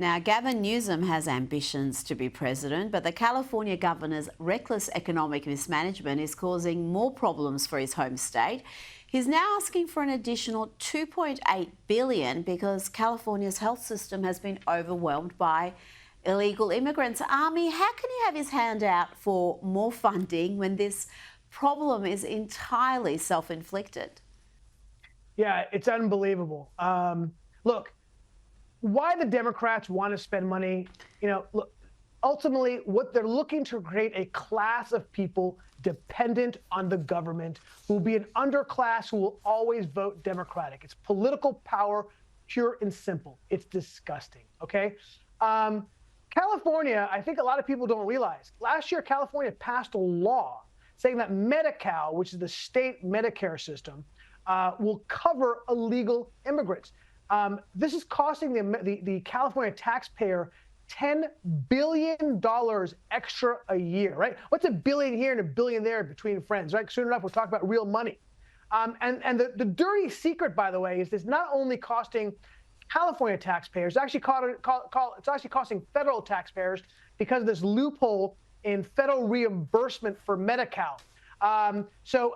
Now, Gavin Newsom has ambitions to be president, but the California governor's reckless economic mismanagement is causing more problems for his home state. He's now asking for an additional $2.8 billion because California's health system has been overwhelmed by illegal immigrants. Army, how can he have his hand out for more funding when this problem is entirely self-inflicted? Yeah, it's unbelievable. Look, why the Democrats want to spend money, look, ultimately what they're looking to create a class of people dependent on the government who will be an underclass who will always vote Democratic. It's political power, pure and simple. It's disgusting, okay? California, I think a lot of people don't realize, last year California passed a law saying that Medi-Cal, which is the state Medicare system, will cover illegal immigrants. This is costing the California taxpayer $10 billion extra a year, right? What's a billion here and a billion there between friends, right? Soon enough, we'll talk about real money. And the dirty secret, by the way, is this not only costing California taxpayers, it's actually costing federal taxpayers because of this loophole in federal reimbursement for Medi-Cal. So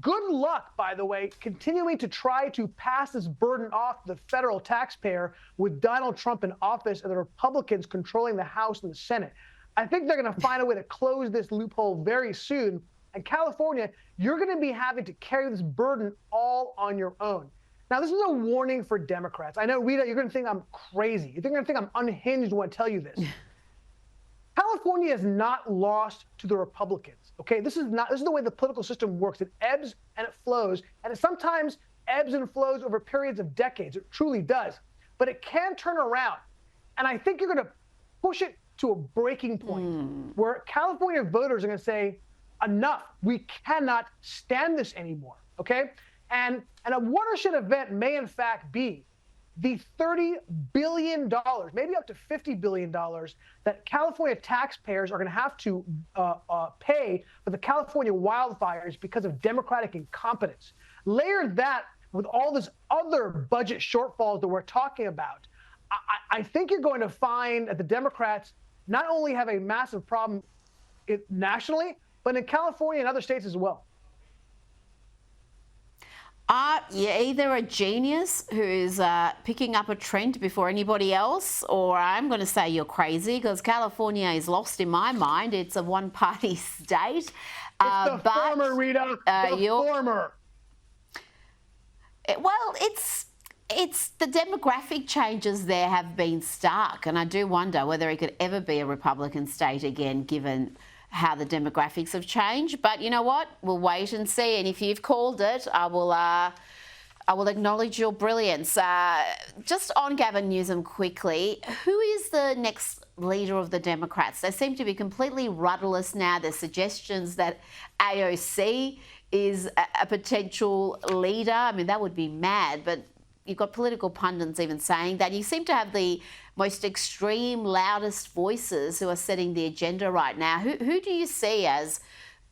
good luck, by the way, continuing to try to pass this burden off the federal taxpayer with Donald Trump in office and the Republicans controlling the House and the Senate. I think they're going to find a way to close this loophole very soon. And California, you're going to be having to carry this burden all on your own. Now, this is a warning for Democrats. I know, Rita, you're going to think I'm crazy. You're going to think I'm unhinged when I tell you this. California is not lost to the Republicans. Okay, this is the way the political system works. It ebbs and it flows, and it sometimes ebbs and flows over periods of decades. It truly does, but it can turn around. And I think you're going to push it to a breaking point where California voters are going to say, enough. We cannot stand this anymore. Okay, and a watershed event may in fact be the $30 billion, maybe up to $50 billion that California taxpayers are going to have to pay for the California wildfires because of Democratic incompetence. Layer that with all this other budget shortfalls that we're talking about, I think you're going to find that the Democrats not only have a massive problem nationally, but in California and other states as well. You're either a genius who's picking up a trend before anybody else, or I'm going to say you're crazy because California is lost in my mind. It's a one-party state. It's the former, Rita. The former. Well, it's the demographic changes there have been stark, and I do wonder whether it could ever be a Republican state again, given how the demographics have changed. But you know what? We'll wait and see. And if you've called it, I will acknowledge your brilliance. Just on Gavin Newsom quickly, who is the next leader of the Democrats? They seem to be completely rudderless now. There's suggestions that AOC is a potential leader. I mean, that would be mad, but you've got political pundits even saying that. You seem to have the most extreme, loudest voices who are setting the agenda right now. Who do you see as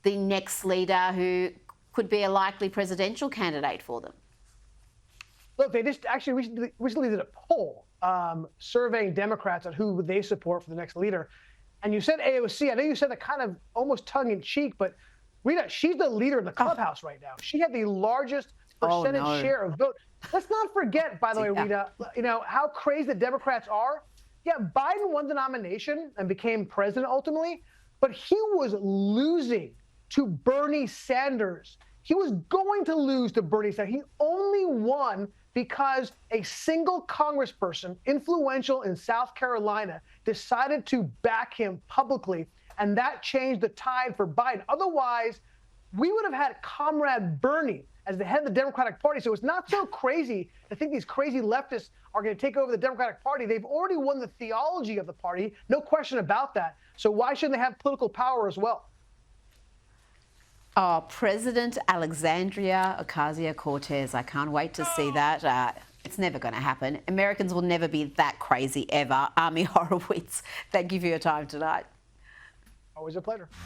the next leader who could be a likely presidential candidate for them? Look, they just actually recently did a poll surveying Democrats on who they support for the next leader. And you said AOC. I know you said that kind of almost tongue-in-cheek, but Rita, she's the leader in the clubhouse right now. She had the largest percentage share of vote. Let's not forget, by the way, Rita, how crazy the Democrats are. Yeah, Biden won the nomination and became president ultimately, but he was losing to Bernie Sanders. He was going to lose to Bernie Sanders. He only won because a single congressperson, influential in South Carolina, decided to back him publicly, and that changed the tide for Biden. Otherwise, we would have had Comrade Bernie as the head of the Democratic Party. So it's not so crazy to think these crazy leftists are going to take over the Democratic Party. They've already won the theology of the party, no question about that. So why shouldn't they have political power as well? Oh, President Alexandria Ocasio-Cortez. I can't wait to see that. It's never going to happen. Americans will never be that crazy ever. Army Horowitz, thank you for your time tonight. Always a pleasure.